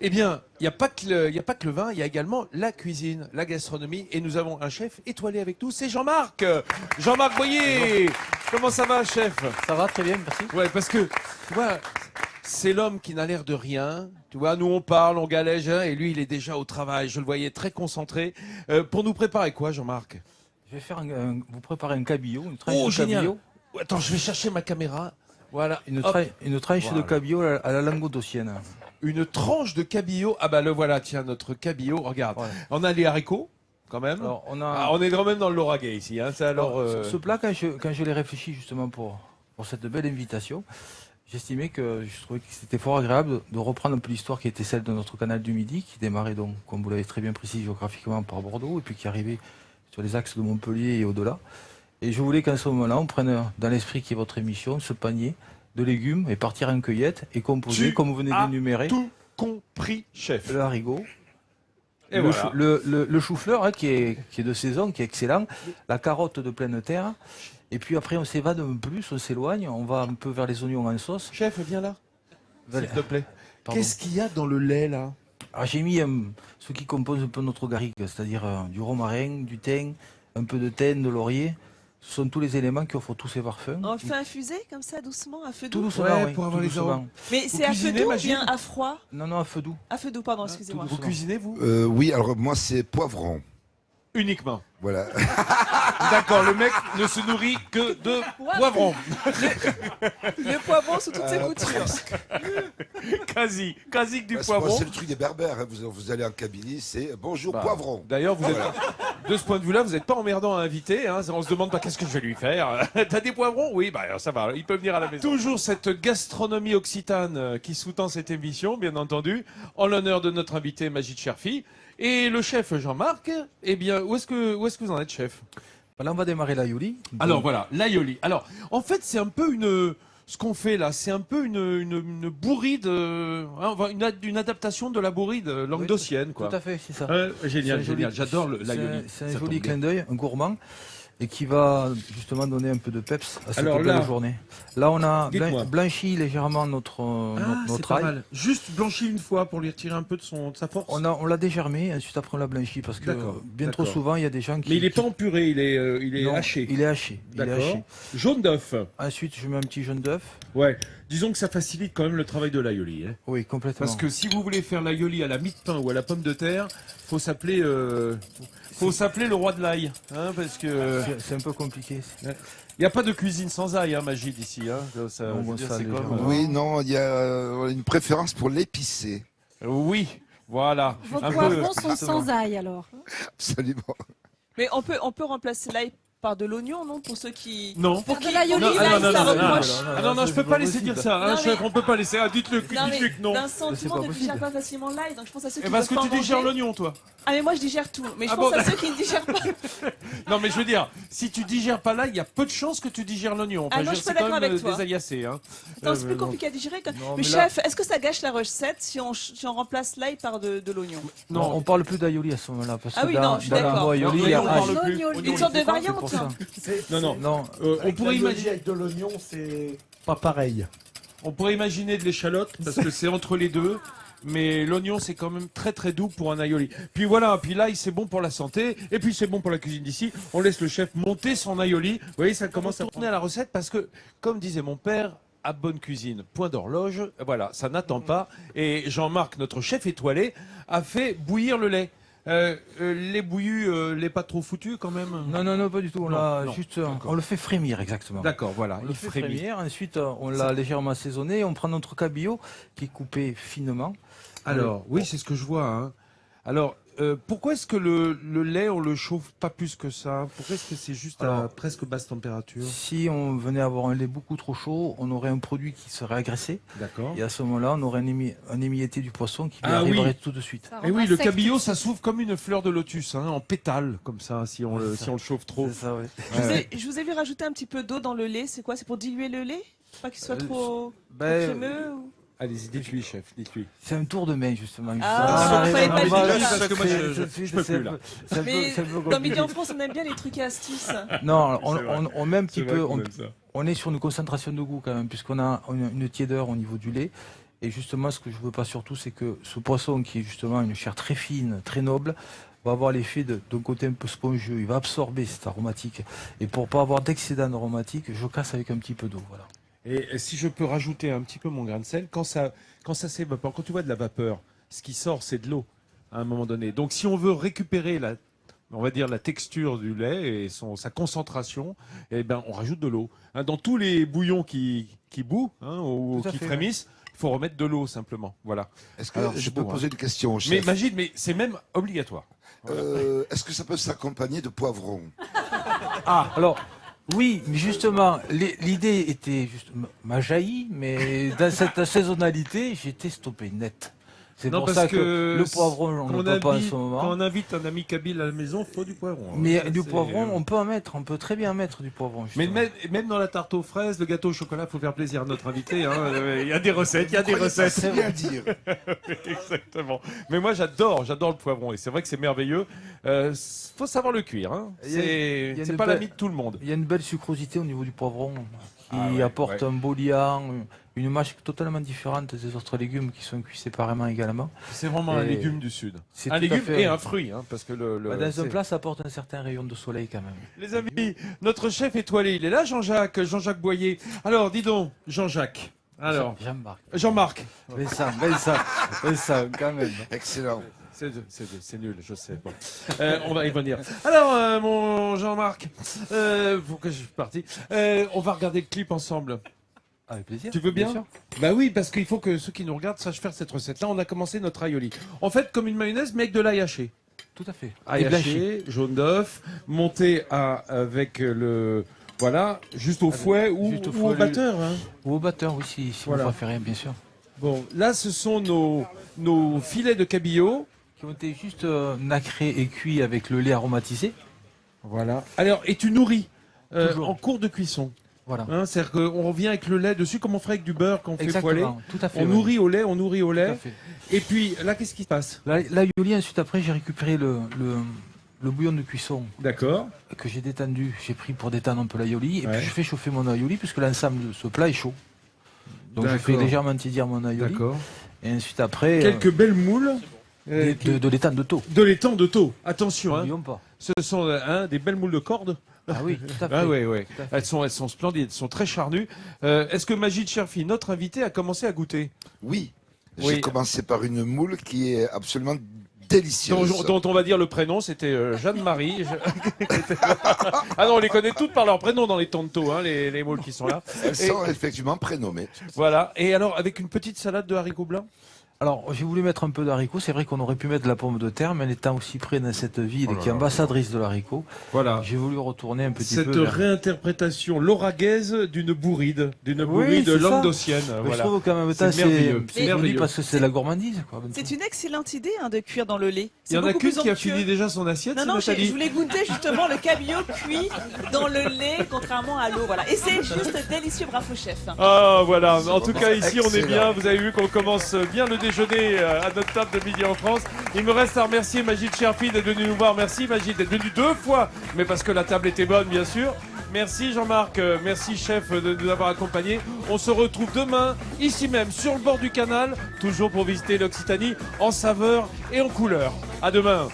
Eh bien, il n'y a pas que le vin, il y a également la cuisine, la gastronomie. Et nous avons un chef étoilé avec nous, c'est Jean-Marc. Jean-Marc Boyer. Comment ça va, chef? Ça va très bien, merci. Ouais, parce que, tu vois, c'est l'homme qui n'a l'air de rien. Tu vois, nous on parle, on galège, hein, et lui il est déjà au travail. Je le voyais très concentré. Pour nous préparer quoi, Jean-Marc? Je vais faire vous préparer un cabillaud, une tranche Oh, de génial. cabillaud. Attends, je vais chercher ma caméra. Voilà. Une, Hop. une tranche Voilà. de cabillaud à la languedocienne. Une tranche de cabillaud. Ah bah le voilà, tiens, notre cabillaud. Regarde. Voilà. On a les haricots, quand même. Alors, On est quand même dans le Lauragais ici. Hein. C'est alors, Ce plat, quand je l'ai réfléchi justement pour cette belle invitation, j'estimais que je trouvais que c'était fort agréable de reprendre un peu l'histoire qui était celle de notre canal du Midi, qui démarrait donc, comme vous l'avez très bien précisé, géographiquement par Bordeaux, et puis qui arrivait sur les axes de Montpellier et au-delà. Et je voulais qu'en ce moment-là, on prenne dans l'esprit qui est votre émission, ce panier de légumes et partir en cueillette et composer, comme vous venez d'énumérer, tout compris, chef. le haricot, Et voilà. le chou-fleur hein, qui est de saison, qui est excellent, la carotte de pleine terre, et puis après on s'évade un peu plus, on s'éloigne, on va un peu vers les oignons en sauce. Chef, viens là, s'il te plaît. Pardon. Qu'est-ce qu'il y a dans le lait là? Alors, j'ai mis ce qui compose un peu notre garrigue, c'est-à-dire du romarin, du thym, un peu de thym, de laurier. Ce sont tous les éléments qui offrent tous ces parfums. On le fait infuser comme ça, doucement, à feu Tout doux. doucement, Ouais, oui, pour avoir tout les doucement. arômes. Mais c'est à feu cuisinez, doux ou Magid bien à froid? Non, à feu doux. À feu doux, pardon, excusez-moi. Vous cuisinez, vous? Oui, alors moi c'est poivron. Uniquement. Voilà. D'accord, le mec ne se nourrit que de poivrons. Le poivron sous toutes ses coutures. Quasi que du Moi, poivron. c'est le truc des berbères. Hein. Vous allez en Kabylie, c'est bonjour Bah, poivron. D'ailleurs, vous êtes, de ce point de vue-là, vous n'êtes pas emmerdant à inviter. Hein. On se demande pas qu'est-ce que je vais lui faire. T'as des poivrons? Oui, bah ça va. Il peut venir à la maison. Toujours cette gastronomie occitane qui sous-tend cette émission, bien entendu, en l'honneur de notre invité Magid Cherfi et le chef Jean-Marc. Eh bien, où est-ce que vous en êtes, chef? Là, on va démarrer l'aïoli. Alors voilà, l'aïoli. Alors, en fait, c'est un peu ce qu'on fait là, c'est un peu une bourride, enfin, une adaptation de la bourride languedocienne, quoi. Tout à fait, c'est ça. Génial, C'est un génial. joli- J'adore l'aïoli. C'est un Ça joli tombe bien. clin d'œil, un gourmand, et qui va justement donner un peu de peps à cette Alors belle là, journée. Là, on a dites-moi. blanchi légèrement notre C'est notre pas ail. mal. Juste blanchi une fois pour lui retirer un peu de sa force. On l'a dégermé, ensuite après on l'a blanchi parce que D'accord, bien trop d'accord. souvent il y a des gens qui. Mais il est pas en purée, il est Non, haché. Il est haché. Il est D'accord. haché. Jaune d'œuf. Ensuite je mets un petit jaune d'œuf. Ouais. Disons que ça facilite quand même le travail de l'aïoli. Hein. Oui, complètement. Parce que si vous voulez faire l'aïoli à la mie de pain ou à la pomme de terre, faut s'appeler le roi de l'ail, hein, parce que C'est un peu compliqué. il n'y a pas de cuisine sans ail, hein, Magid ici. Hein. Ça, Non, je veux bon, dire, ça, c'est légèrement. comme, Oui, non, il y a une préférence pour l'épicé. oui, voilà. Vos Un peu- poivrons sont sans ail alors. Absolument. Mais on peut remplacer l'ail par de l'oignon, non? Pour ceux qui. Non. Pour Faire qui de l'aïoli, pour qui l'ail, ça reproche. Ah non, je peux pas laisser dire ça, hein, Non, chef, mais- on peut pas laisser. Ah, dites-le Non, mais que non. Vincent, tout c'est le monde pas ne digère possible. pas facilement l'ail, donc je pense à ceux qui Et parce peuvent que tu pas en digères manger. l'oignon, toi. Ah, mais moi je digère tout. Mais je Ah pense bon à ceux qui ne digèrent pas. Non, mais je veux dire, si tu digères pas l'ail, il y a peu de chances que tu digères l'oignon. Ah non, veux je dire, suis c'est pas quand d'accord même avec toi. des aillacés, hein. Attends, c'est plus non. compliqué à digérer. Non, Mais mais là- chef, est-ce que ça gâche la recette si on remplace l'ail par de l'oignon? Non, on parle plus d'aïoli à ce moment-là parce Ah que oui, non, je suis dans le d'accord. mot aïoli, Non, il y a on hache. parle plus. Une sorte de C'est variante. pour ça. Non. Non, On pourrait imaginer. Avec de l'oignon, c'est pas pareil. On pourrait imaginer de l'échalote parce que c'est entre les deux. Mais l'oignon, c'est quand même très très doux pour un aïoli. Puis voilà, puis l'ail, c'est bon pour la santé. Et puis c'est bon pour la cuisine d'ici. On laisse le chef monter son aïoli. Vous voyez, ça commence à tourner à la recette parce que, comme disait mon père, à bonne cuisine, point d'horloge. Voilà, ça n'attend pas. Et Jean-Marc, notre chef étoilé, a fait bouillir le lait. Les bouillus, les pas trop foutus quand même. non, pas du tout. On l'a non, juste, d'accord. on le fait frémir exactement. D'accord, voilà, On le il fait frémit. frémir, ensuite on l'a légèrement assaisonné, on prend notre cabillaud qui est coupé finement. Alors, oui, c'est ce que je vois. Hein. Alors, pourquoi est-ce que le lait, on le chauffe pas plus que ça? Pourquoi est-ce que c'est juste à Alors, presque basse température? Si on venait avoir un lait beaucoup trop chaud, on aurait un produit qui serait agressé. D'accord. Et à ce moment-là, on aurait un émietté du poisson qui lui Ah arriverait oui. tout de suite. Ça Et oui, rendra le sec cabillaud, tout de ça suite. s'ouvre comme une fleur de lotus, hein, en pétale, comme ça, si on le chauffe trop. C'est ça, ouais. Je vous ai vu rajouter un petit peu d'eau dans le lait. C'est quoi? C'est pour diluer le lait? Pas qu'il soit trop Ben, crémeux ou- Allez-y, dites-lui, chef, dites-lui. c'est un tour de main justement. Ah, Ça, fallait on pas le va- dire. Parce que moi, c'est- je c'est- peux c'est plus, un là. peu- c'est un peu- Mais c'est un peu dans compliqué. Midi en France, on aime bien les trucs et astuces. Non, C'est vrai. on met un petit C'est vrai peu, qu'on aime ça. on est sur une concentration de goût quand même, puisqu'on a une tiédeur au niveau du lait. Et justement, ce que je veux pas surtout, c'est que ce poisson, qui est justement une chair très fine, très noble, va avoir l'effet d'un côté un peu spongieux. Il va absorber cette aromatique. Et pour pas avoir d'excédent aromatique, je casse avec un petit peu d'eau. Voilà. Et si je peux rajouter un petit peu mon grain de sel, quand ça s'évapore, quand tu vois de la vapeur, ce qui sort, c'est de l'eau à un moment donné. Donc si on veut récupérer on va dire la texture du lait et sa concentration, eh ben on rajoute de l'eau. Hein, dans tous les bouillons qui bouent ou Tout à qui fait, frémissent, il faut remettre de l'eau simplement. Voilà. Est-ce que Alors, je c'est peux beau, poser une question au Mais chef? Magid, mais c'est même obligatoire. Est-ce que ça peut s'accompagner de poivrons? Alors, oui, mais justement, l'idée était m'a jailli, mais dans cette saisonnalité, j'étais stoppé net. C'est Non, pour parce ça que que le poivron, on ne peut pas en ce Quand moment. on invite un ami kabyle à la maison, il faut du poivron. hein. Mais Ça, du c'est- poivron, on peut en mettre, on peut très bien mettre du poivron. Mais justement. même dans la tarte aux fraises, le gâteau au chocolat, faut faire plaisir à notre invité. hein. Il y a des recettes, il y a des recettes. C'est bien dire. Exactement. Mais moi, j'adore le poivron et c'est vrai que c'est merveilleux. Faut savoir le cuire. Hein. Il y a C'est une pas belle- l'ami de tout le monde. Il y a une belle sucrosité au niveau du poivron qui Ah ouais, apporte ouais. un beau liant, une mâche totalement différente des autres légumes qui sont cuits séparément également. C'est vraiment un Et légume du sud. c'est Un tout à légume fait- et un fruit, hein, parce que Dans un c'est- plat, ça apporte un certain rayon de soleil quand même. Les amis, notre chef étoilé, il est là, Jean-Jacques Boyer. Alors, dis donc, Jean-Jacques. Alors, Jean-Marc. Jean-Marc. Mais ça, quand même. Excellent. C'est nul, je sais. Bon. On va y venir. Alors, mon Jean-Marc, pourquoi je suis parti on va regarder le clip ensemble. Avec plaisir. Tu veux bien, sûr. Bah oui, parce qu'il faut que ceux qui nous regardent sachent faire cette recette-là. On a commencé notre aioli. En fait, comme une mayonnaise, mais avec de l'ail haché. Tout à fait. Ail Et blanchi. haché, jaune d'œuf, monté avec le... Voilà, juste au fouet ou, juste au ou fouet, au le- batteur. Hein. Ou au batteur, oui, si Voilà. vous préférez, bien sûr. Bon, là, ce sont nos filets de cabillaud. Qui ont été juste nacrés et cuits avec le lait aromatisé. Voilà. Alors, et tu nourris Toujours. en cours de cuisson. Voilà. Hein, c'est-à-dire qu'on revient avec le lait dessus, comme on ferait avec du beurre quand on fait poêler. Exactement. Tout à fait. On ouais. nourrit au lait, on nourrit au Tout à lait. fait. Et puis, là, qu'est-ce qui se passe? L'aioli, ensuite, après, j'ai récupéré le bouillon de cuisson D'accord. que j'ai détendu. J'ai pris pour détendre un peu l'aioli. Et Ouais. puis, je fais chauffer mon aioli puisque l'ensemble de ce plat est chaud. Donc, je fais D'accord. légèrement tiédir mon aioli. D'accord. Et ensuite, après, Quelques belles moules. de l'étang de taux. De l'étang de taux. Attention, hein. N'oublions pas. Ce sont des belles moules de corde. Ah oui, tout à fait. Ah ouais, ouais. Tout à fait. Elles sont splendides, elles sont très charnues. Est-ce que Magid Cherfi, notre invité, a commencé à goûter? Oui. Oui. J'ai commencé par une moule qui est absolument délicieuse. dont on va dire le prénom, c'était Jeanne-Marie. Ah non, on les connaît toutes par leur prénom dans les tantos, hein, les moules qui sont là. Elles sont effectivement prénommées. Voilà. Et alors, avec une petite salade de haricots blancs? Alors, j'ai voulu mettre un peu d'haricots. C'est vrai qu'on aurait pu mettre de la pomme de terre, mais en étant aussi près dans cette ville Oh là qui est là. ambassadrice de l'haricot, Voilà. j'ai voulu retourner un petit Cette peu vers... réinterprétation lauragaise d'une bourride Oui, bourride c'est ça. languedocienne. Mais Voilà. Je trouve qu'en même temps, C'est merveilleux, c'est c'est joli merveilleux. parce que c'est de la gourmandise. Quoi, C'est une excellente idée de cuire dans le lait. Il y en a beaucoup qu'une plus qui a onctueux. fini déjà son assiette, Non, c'est non, Nathalie. je voulais goûter justement le cabillaud cuit dans le lait, contrairement à l'eau. Voilà. Et c'est juste délicieux, bravo chef. Ah voilà, en tout cas ici on est Excellent. bien, vous avez vu qu'on commence bien le déjeuner à notre table de midi en France. Il me reste à remercier Magid Cherfi d'être venu nous voir, merci Magid d'être venu 2 fois, mais parce que la table était bonne bien sûr. Merci Jean-Marc, merci chef de nous avoir accompagnés. On se retrouve demain, ici même, sur le bord du canal, toujours pour visiter l'Occitanie en saveur et en couleur. À demain.